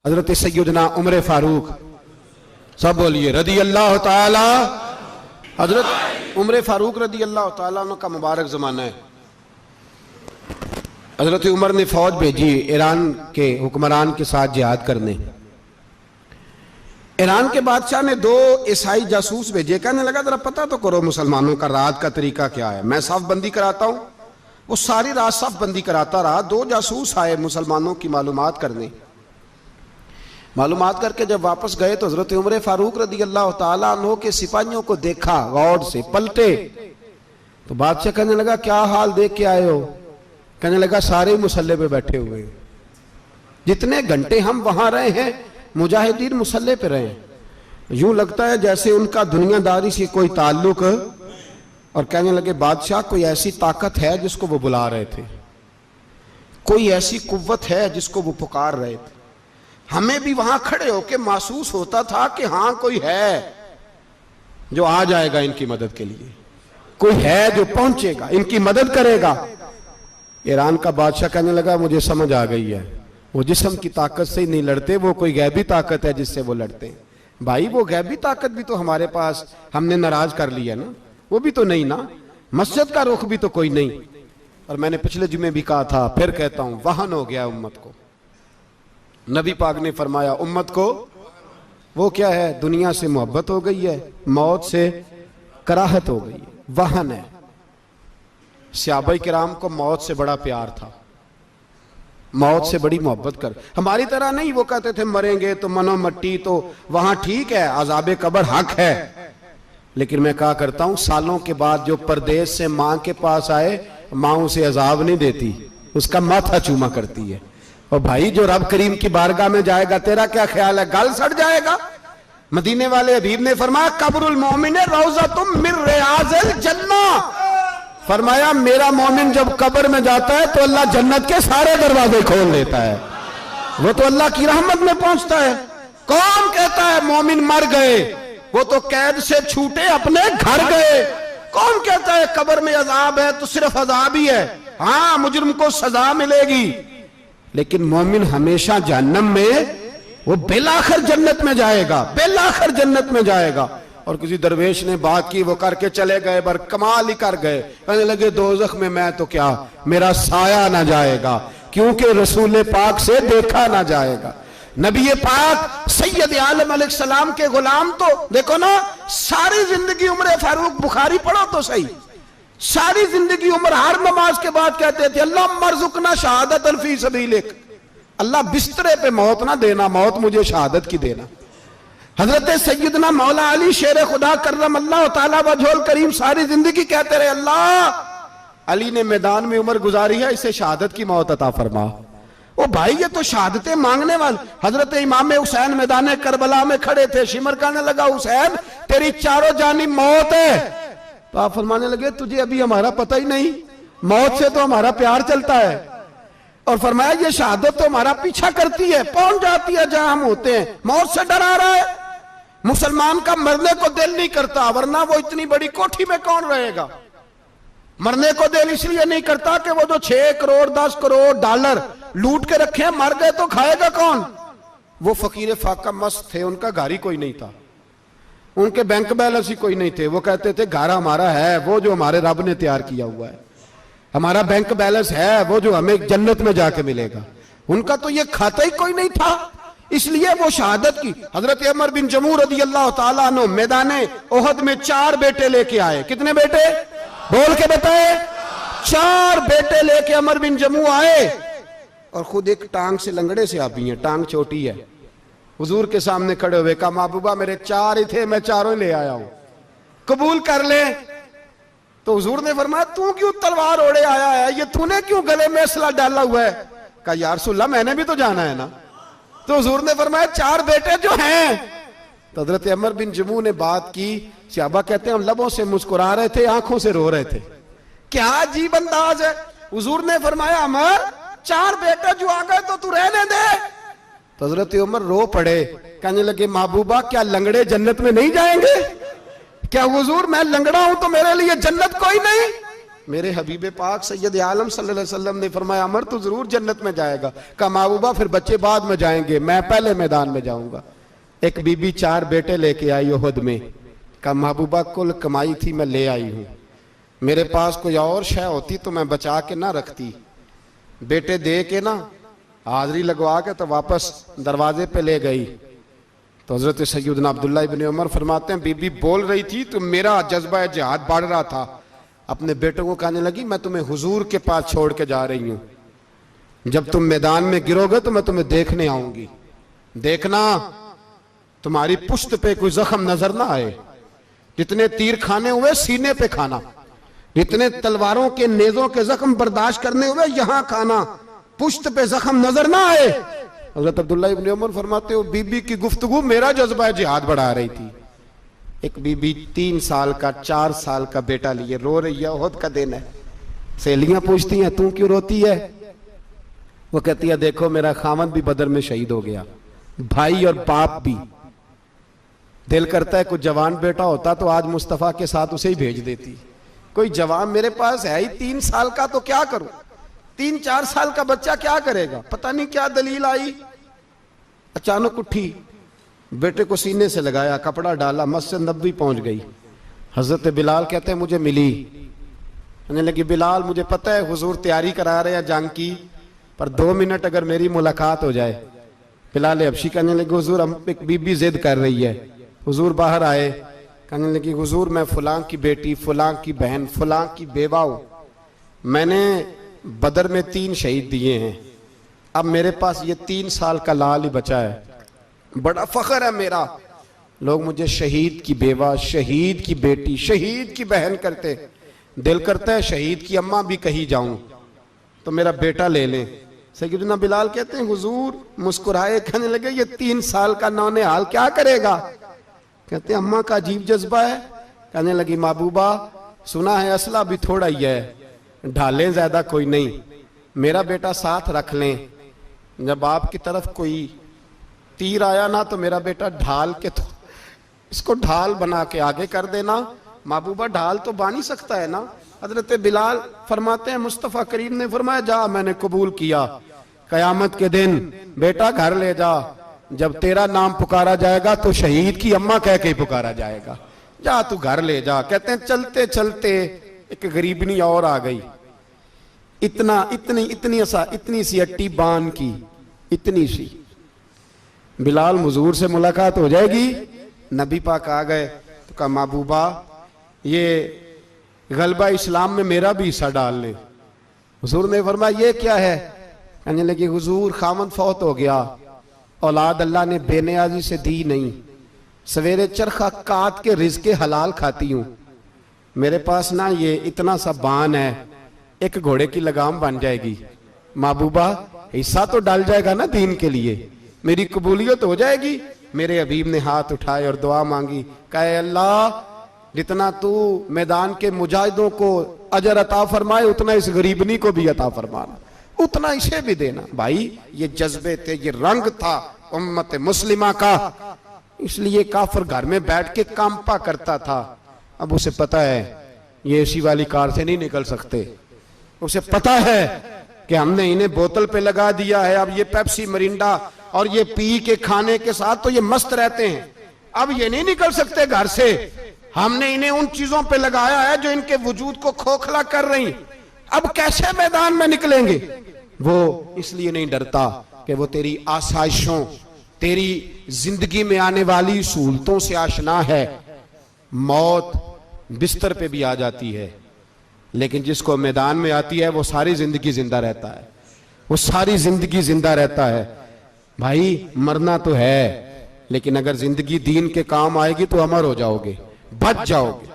हजरत सैयदना उमर फारूक, सब बोलिए रदी अल्लाह ताला। हजरत उमर फारूक रदी अल्लाह ताला का मुबारक ज़माना है। हजरत उमर ने फौज भेजी ईरान के हुक्मरान के साथ जिहाद करने। ईरान के बादशाह ने 2 ईसाई जासूस भेजे, कहने लगा जरा पता तो करो मुसलमानों का रात का तरीका क्या है, मैं साफ बंदी कराता हूं। वो सारी रात साफ बंदी कराता रहा। 2 जासूस आए मुसलमानों की मालूमात करने। मालूमात करके जब वापस गए तो हजरत उमर फारूक रदी अल्लाह ताला अन्हु के सिपाहियों को देखा, गौर से पलटे तो बादशाह कहने लगा क्या हाल देख के आए हो? कहने लगा सारे मुसल्ले पे बैठे हुए, जितने घंटे हम वहां रहे हैं मुजाहिदीन मुसल्ले पे रहे, यूं लगता है जैसे उनका दुनियादारी से कोई ताल्लुक। और कहने लगे बादशाह कोई ऐसी ताकत है जिसको वो बुला रहे थे, कोई ऐसी कुव्वत है जिसको वो पुकार रहे थे। हमें भी वहां खड़े होकर महसूस होता था कि हाँ कोई है जो आ जाएगा इनकी मदद के लिए, कोई है जो पहुंचेगा इनकी मदद करेगा। ईरान का बादशाह कहने लगा मुझे समझ आ गई है, वो जिस्म की ताकत से ही नहीं लड़ते, वो कोई गैबी ताकत है जिससे वो लड़ते हैं। भाई वो गैबी ताकत भी तो हमारे पास हमने नाराज कर लिया ना, वो भी तो नहीं ना, मस्जिद का रुख भी तो कोई नहीं। और मैंने पिछले जुमे भी कहा था, फिर कहता हूं, वहन हो गया उम्मत को। नबी पाक ने फरमाया उम्मत को वो क्या है, दुनिया से मोहब्बत हो गई है, मौत से कराहत हो गई है, वहन है। सहाबाए किराम को मौत से बड़ा प्यार था, मौत से बड़ी मोहब्बत कर। हमारी तरह नहीं, वो कहते थे मरेंगे तो मनो मट्टी, तो वहां ठीक है, अजाबे कब्र हक है। लेकिन मैं कहा करता हूं सालों के बाद जो परदेश से मां के पास आए, मां उसे अजाब नहीं देती, उसका माथा चूमा करती है। और भाई जो रब करीम की बारगाह में जाएगा, तेरा क्या ख्याल है, गल सड़ जाएगा? मदीने वाले हबीब ने फरमाया कब्रुल मोमिन रौज़तुम मिन रियाज़िल जन्नह, फरमाया मेरा मोमिन जब कब्र में जाता है तो अल्लाह जन्नत के सारे दरवाजे खोल देता है, वो तो अल्लाह की रहमत में पहुंचता है। कौन कहता है मोमिन मर गए, वो तो कैद से छूटे अपने घर गए। कौन कहता है कब्र में अजाब है तो सिर्फ अजाब ही है, हाँ मुजरिम को सजा मिलेगी, लेकिन मोमिन हमेशा जहन्नम में, वो बेलाखिर जन्नत में जाएगा, बेलाखिर जन्नत में जाएगा। और किसी दरवेश ने बात की, वो करके चले गए, पर कमाल ही कर गए, कहने लगे दोज़ख में मैं तो क्या, मेरा साया ना जाएगा, क्योंकि रसूल पाक से देखा ना जाएगा। नबी पाक सैयद आलम अलैहिस्सलाम के गुलाम तो देखो ना, सारी जिंदगी उम्र फारूक, बुखारी पढ़ो तो सही, सारी जिंदगी उम्र हर नमाज के बाद कहते थे अल्लाह मरजुकना शहादतन फी सबीलिक, अल्लाह बिस्तरे पे मौत ना देना, मौत मुझे शहादत की देना। हजरत सैयदना मौला अली शेर खुदा करम अल्लाह ताला वजहुल करीम सारी जिंदगी कहते रहे अल्लाह अली ने मैदान में उम्र गुजारी है, इसे शहादत की मौत अता फरमा। ओ भाई ये तो शहादतें मांगने वाले। हजरत इमाम हुसैन मैदान करबला में खड़े थे, शिमर कहने लगा हुसैन तेरी चारों जानिब मौत है, तो आप फरमाने लगे तुझे अभी हमारा पता ही नहीं, मौत से तो हमारा प्यार चलता है। और फरमाया ये शहादत तो हमारा पीछा करती है, पहुंच जाती है जहां हम होते हैं, मौत से डरा रहा है। मुसलमान का मरने को दिल नहीं करता, वरना वो इतनी बड़ी कोठी में कौन रहेगा। मरने को दिल इसलिए नहीं करता कि वो जो 6 करोड़ 10 करोड़ डॉलर लूट के रखे, मर गए तो खाएगा कौन। वो फकीर फाका मस्त थे, उनका घर ही कोई नहीं था, उनके बैंक बैलेंस ही कोई नहीं थे। वो कहते थे घर हमारा है वो जो हमारे रब ने तैयार किया हुआ है, हमारा बैंक बैलेंस है वो जो हमें जन्नत में जाके मिलेगा। उनका तो ये खाता ही कोई नहीं था, इसलिए वो शहादत की। हजरत उमर बिन जमू रदी अल्लाह ताला अन्हु मैदाने ओहद में 4 बेटे लेके आए। कितने बेटे बोल के बताए? 4 बेटे लेके उमर बिन जमू आए, और खुद एक टांग से लंगड़े से आप ही हैं, टांग छोटी है। हुजूर के सामने खड़े हुए कहा महबूबा मेरे 4 ही थे, मैं 4 ही ले आया हूं, कबूल कर ले। तो हुजूर ने फरमाया तू क्यों तलवार ओढ़े आया है, ये तूने क्यों गले में असला डाला हुआ है? कहा या रसूलल्लाह मैंने भी तो जाना है ना। तो हुजूर ने फरमाया 4 बेटे जो हैं। तो हजरत उमर बिन जमू ने बात की, सहाबा कहते हैं हम लबों से मुस्कुरा रहे थे, आंखों से रो रहे थे, क्या अजीब अंदाज है। हुजूर ने फरमाया उमर 4 बेटे जो आ गए तो तू रहने दे। तो हजरत उमर रो पड़े, कहने लगे महबूबा क्या लंगड़े जन्नत में नहीं जाएंगे? क्या हुजूर मैं लंगड़ा हूं तो मेरे लिए जन्नत कोई नहीं? मेरे हबीब पाक सैयद आलम सल्लल्लाहु अलैहि वसल्लम ने फरमाया अमर तो जरूर जन्नत में जाएगा। कहा महबूबा फिर बच्चे बाद में जाएंगे, मैं पहले मैदान में जाऊंगा। एक बीबी 4 बेटे लेके आई उहद में। कहा महबूबा कुल कमाई थी मैं ले आई हूं, मेरे पास कोई और शय होती तो मैं बचा के ना रखती। बेटे दे के ना हाजिरी लगवा के तो वापस दरवाजे पे ले गई। तो हजरत सैयदना अब्दुल्लाह इब्न उमर फरमाते हैं बीबी बोल रही थी तो मेरा जज्बा जिहाद बढ़ रहा था। अपने बेटों को कहने लगी मैं तुम्हें हुजूर के पास छोड़ के जा रही हूं, जब तुम मैदान में गिरोगे तो मैं तुम्हें देखने आऊंगी, देखना तुम्हारी पुश्त पे कोई जख्म नजर ना आए। जितने तीर खाने हुए सीने पे खाना, जितने तलवारों के नेजों के जख्म बर्दाश्त करने हुए यहां खाना, पुश्त पे जख्म नजर ना आए। हजरत अब्दुल्लाह इब्न उमर फरमाते हो बीबी की गुफ्तगू मेरा जज्बा जिहाद बढ़ा रही थी। एक बीबी 3 साल का 4 साल का बेटा लिए रो रही है, ओहद का दिन है। सहेलियां पूछती हैं तू क्यों रोती है? वो कहती है देखो मेरा खामद भी बदर में शहीद हो गया, भाई और बाप भी। दिल करता है कोई जवान बेटा होता तो आज मुस्तफा के साथ उसे ही भेज देती। कोई जवान मेरे पास है ही 3 साल का तो क्या करूं, 3-4 साल का बच्चा क्या करेगा? पता नहीं क्या दलील आई, अचानक उठी, बेटे को सीने से लगाया, कपड़ा डाला, मस्जिद नबवी पहुंच गई। हजरत बिलाल कहते हैं मुझे मिली, कहने लगी बिलाल मुझे पता है हुजूर तैयारी करा रहे हैं जंग की, पर 2 मिनट अगर मेरी मुलाकात हो जाए। बिलाल हबशी कहने लगे हुजूर हम एक बीबी जिद कर रही है। हुजूर बाहर आए, कहने लगी हुजूर मैं फलां की बेटी, फलां की बहन, फलां की बेवा हूं, मैंने बदर में 3 शहीद दिए हैं, अब मेरे पास ये 3 साल का लाल ही बचा है, बड़ा फख्र है मेरा। लोग मुझे शहीद की बेवा, शहीद की बेटी, शहीद की बहन करते, दिल करता है शहीद की अम्मा भी कहीं जाऊं तो मेरा बेटा ले लें। सैयदना बिलाल कहते हैं हुजूर मुस्कुराए, कहने लगे ये 3 साल का नौनिहाल क्या करेगा? कहते हैं अम्मा का अजीब जज्बा है। कहने लगी महबूबा सुना है असला भी थोड़ा ही है, ढालें ज्यादा कोई नहीं, मेरा बेटा साथ रख लें, जब आपकी तरफ कोई तीर आया ना तो मेरा बेटा ढाल के तो इसको ढाल बना के आगे कर देना। महबूबा ढाल तो बानी सकता है ना। हजरत बिलाल फरमाते हैं मुस्तफ़ा करीम ने फरमाया जा मैंने कबूल किया, कयामत के दिन बेटा घर ले जा, जब तेरा नाम पुकारा जाएगा तो शहीद की अम्मा कह के पुकारा जाएगा, जा तू घर ले जा। कहते हैं चलते चलते एक गरीबनी और आ गई, इतनी सी अट्टी बान की, इतनी सी। बिलाल हुजूर से मुलाकात हो जाएगी, नबी पाक आ गए तो कहा महबूबा ये गलबा इस्लाम में मेरा भी हिस्सा डाल ले। हुजूर ने फरमाया ये क्या है? कहने लगे हुजूर खामद फौत हो गया, औलाद अल्लाह ने बेनियाजी से दी नहीं, सवेरे चरखा काट के रिज़्क़े हलाल खाती हूं, मेरे पास ना ये इतना सा बान है, एक घोड़े की लगाम बन जाएगी, महबूबा हिस्सा तो डाल जाएगा ना दीन के लिए, मेरी कबूलियत हो जाएगी। मेरे हबीब ने हाथ उठाए और दुआ मांगी, कहे अल्लाह जितना तू मैदान के मुजाहिदों को अजर अता फरमाए उतना इस गरीबनी को भी अता फरमाना, उतना इसे भी देना। भाई ये जज्बे थे, ये रंग था उम्मत मुस्लिमा का, इसलिए काफिर घर में बैठ के कांपा करता था। अब उसे पता है ये एसी वाली कार से नहीं निकल सकते, उसे पता है कि हमने इन्हें बोतल पे लगा दिया है, अब ये पेप्सी मरिंडा और ये पी के खाने के साथ तो ये मस्त रहते हैं, अब ये नहीं निकल सकते घर से, हमने इन्हें उन चीजों पे लगाया है जो इनके वजूद को खोखला कर रही, अब कैसे मैदान में निकलेंगे? वो इसलिए नहीं डरता कि वो तेरी आसाइशों, तेरी जिंदगी में आने वाली सहूलतों से आशना है। मौत बिस्तर पे भी आ जाती है, लेकिन जिसको मैदान में आती है वो सारी जिंदगी जिंदा रहता है, वो सारी जिंदगी जिंदा रहता है। भाई मरना तो है, लेकिन अगर जिंदगी दीन के काम आएगी तो अमर हो जाओगे, बच जाओगे।